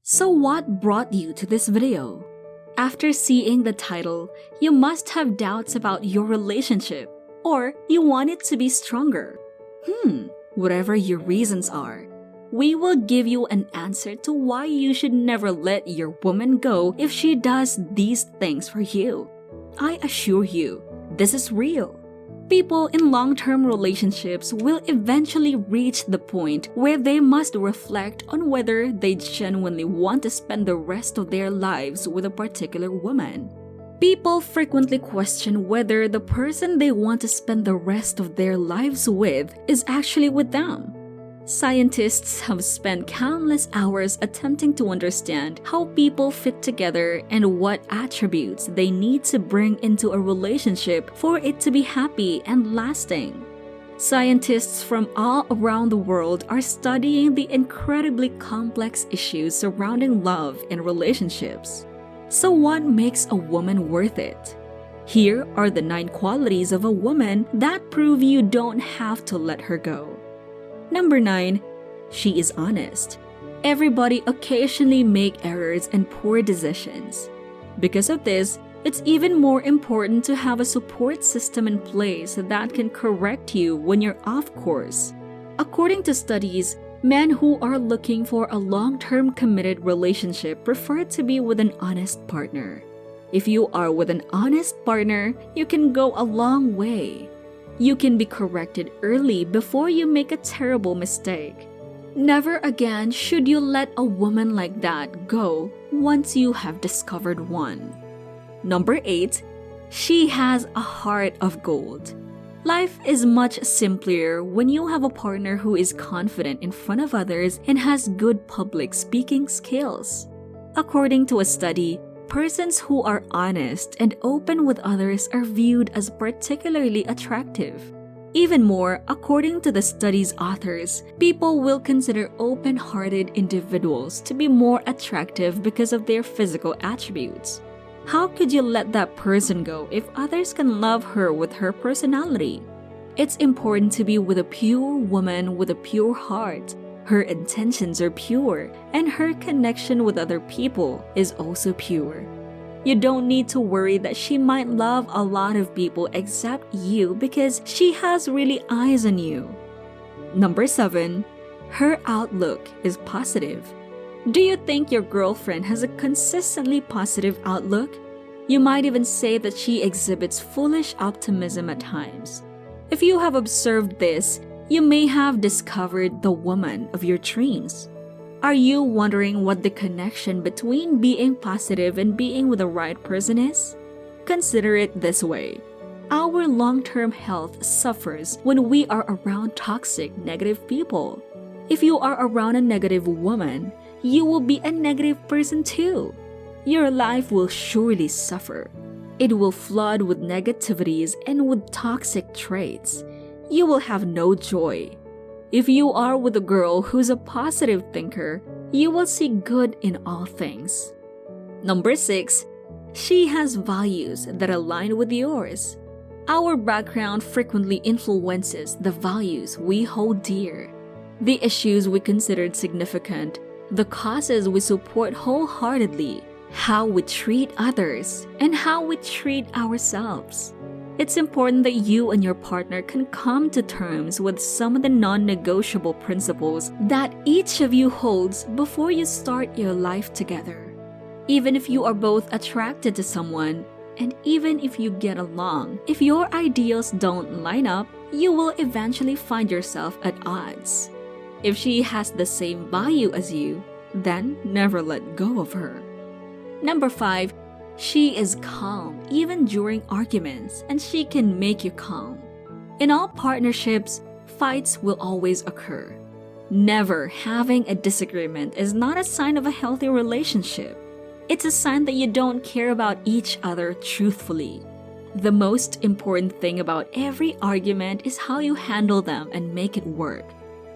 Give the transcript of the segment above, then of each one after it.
So what brought you to this video? After seeing the title, you must have doubts about your relationship, or you want it to be stronger. Whatever your reasons are, we will give you an answer to why you should never let your woman go if she does these things for you. I assure you, this is real. People in long-term relationships will eventually reach the point where they must reflect on whether they genuinely want to spend the rest of their lives with a particular woman. People frequently question whether the person they want to spend the rest of their lives with is actually with them. Scientists have spent countless hours attempting to understand how people fit together and what attributes they need to bring into a relationship for it to be happy and lasting. Scientists from all around the world are studying the incredibly complex issues surrounding love and relationships. So what makes a woman worth it? Here are the 9 qualities of a woman that prove you don't have to let her go. Number 9, she is honest. Everybody occasionally make errors and poor decisions. Because of this, it's even more important to have a support system in place that can correct you when you're off course. According to studies, men who are looking for a long-term committed relationship prefer to be with an honest partner. If you are with an honest partner, you can go a long way. You can be corrected early before you make a terrible mistake. Never again should you let a woman like that go once you have discovered one. Number 8, she has a heart of gold. Life is much simpler when you have a partner who is confident in front of others and has good public speaking skills. According to a study, persons who are honest and open with others are viewed as particularly attractive. Even more, according to the study's authors, people will consider open-hearted individuals to be more attractive because of their physical attributes. How could you let that person go if others can love her with her personality? It's important to be with a pure woman with a pure heart. Her intentions are pure, and her connection with other people is also pure. You don't need to worry that she might love a lot of people except you because she has really eyes on you. Number 7, her outlook is positive. Do you think your girlfriend has a consistently positive outlook? You might even say that she exhibits foolish optimism at times. If you have observed this, you may have discovered the woman of your dreams. Are you wondering what the connection between being positive and being with the right person is? Consider it this way. Our long-term health suffers when we are around toxic, negative people. If you are around a negative woman, you will be a negative person too. Your life will surely suffer. It will flood with negativities and with toxic traits. You will have no joy. If you are with a girl who's a positive thinker, you will see good in all things. Number 6, she has values that align with yours. Our background frequently influences the values we hold dear, the issues we considered significant, the causes we support wholeheartedly, how we treat others, and how we treat ourselves. It's important that you and your partner can come to terms with some of the non-negotiable principles that each of you holds before you start your life together. Even if you are both attracted to someone, and even if you get along, if your ideals don't line up, you will eventually find yourself at odds. If she has the same value as you, then never let go of her. Number 5, she is calm even during arguments, and she can make you calm. In all partnerships, fights will always occur. Never having a disagreement is not a sign of a healthy relationship. It's a sign that you don't care about each other truthfully. The most important thing about every argument is how you handle them and make it work.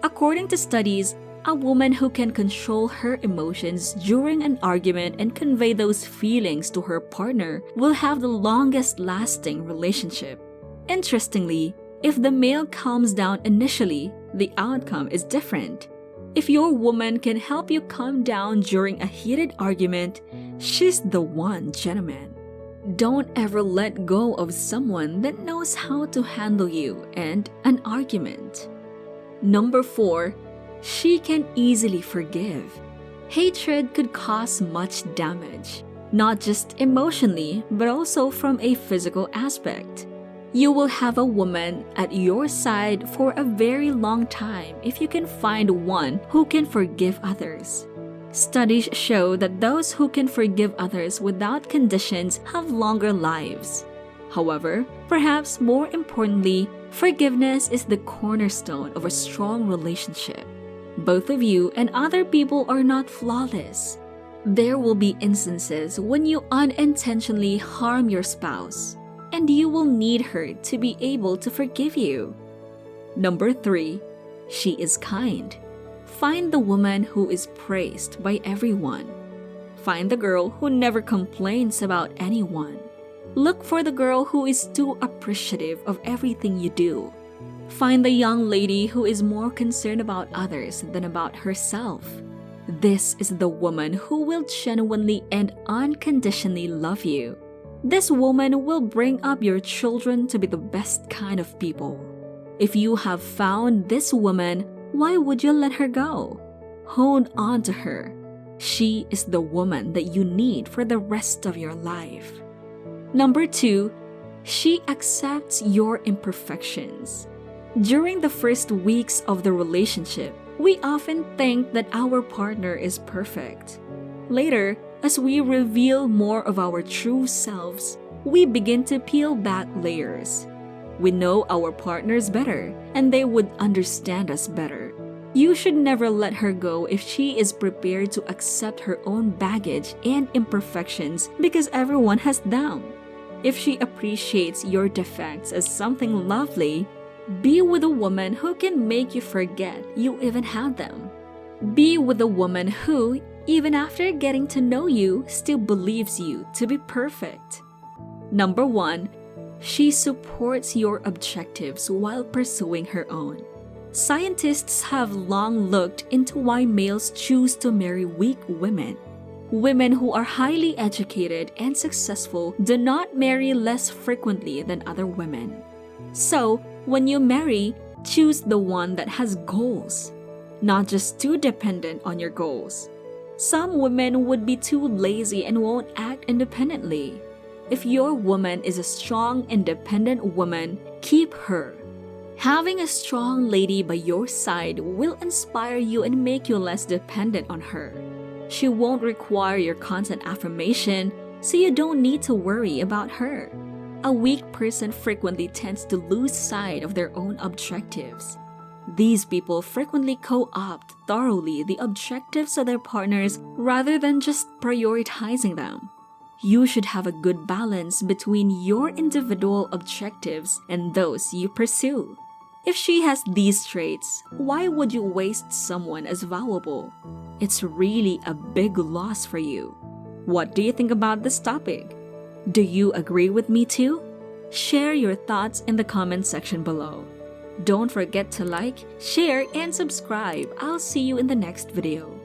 According to studies, a woman who can control her emotions during an argument and convey those feelings to her partner will have the longest lasting relationship. Interestingly, if the male calms down initially, the outcome is different. If your woman can help you calm down during a heated argument, she's the one, gentlemen. Don't ever let go of someone that knows how to handle you and an argument. Number 4, she can easily forgive. Hatred could cause much damage, not just emotionally, but also from a physical aspect. You will have a woman at your side for a very long time if you can find one who can forgive others. Studies show that those who can forgive others without conditions have longer lives. However, perhaps more importantly, forgiveness is the cornerstone of a strong relationship. Both of you and other people are not flawless. There will be instances when you unintentionally harm your spouse, and you will need her to be able to forgive you. Number 3, she is kind. Find the woman who is praised by everyone. Find the girl who never complains about anyone. Look for the girl who is too appreciative of everything you do. Find the young lady who is more concerned about others than about herself. This is the woman who will genuinely and unconditionally love you. This woman will bring up your children to be the best kind of people. If you have found this woman, why would you let her go? Hold on to her. She is the woman that you need for the rest of your life. Number 2, she accepts your imperfections. During the first weeks of the relationship, we often think that our partner is perfect. Later, as we reveal more of our true selves, we begin to peel back layers. We know our partners better, and they would understand us better. You should never let her go if she is prepared to accept her own baggage and imperfections because everyone has them. If she appreciates your defects as something lovely, be with a woman who can make you forget you even had them. Be with a woman who, even after getting to know you, still believes you to be perfect. Number 1, she supports your objectives while pursuing her own. Scientists have long looked into why males choose to marry weak women. Women who are highly educated and successful do not marry less frequently than other women. So, when you marry, choose the one that has goals, not just too dependent on your goals. Some women would be too lazy and won't act independently. If your woman is a strong, independent woman, keep her. Having a strong lady by your side will inspire you and make you less dependent on her. She won't require your constant affirmation, so you don't need to worry about her. A weak person frequently tends to lose sight of their own objectives. These people frequently co-opt thoroughly the objectives of their partners rather than just prioritizing them. You should have a good balance between your individual objectives and those you pursue. If she has these traits, why would you waste someone as valuable? It's really a big loss for you. What do you think about this topic? Do you agree with me too? Share your thoughts in the comment section below. Don't forget to like, share, and subscribe. I'll see you in the next video.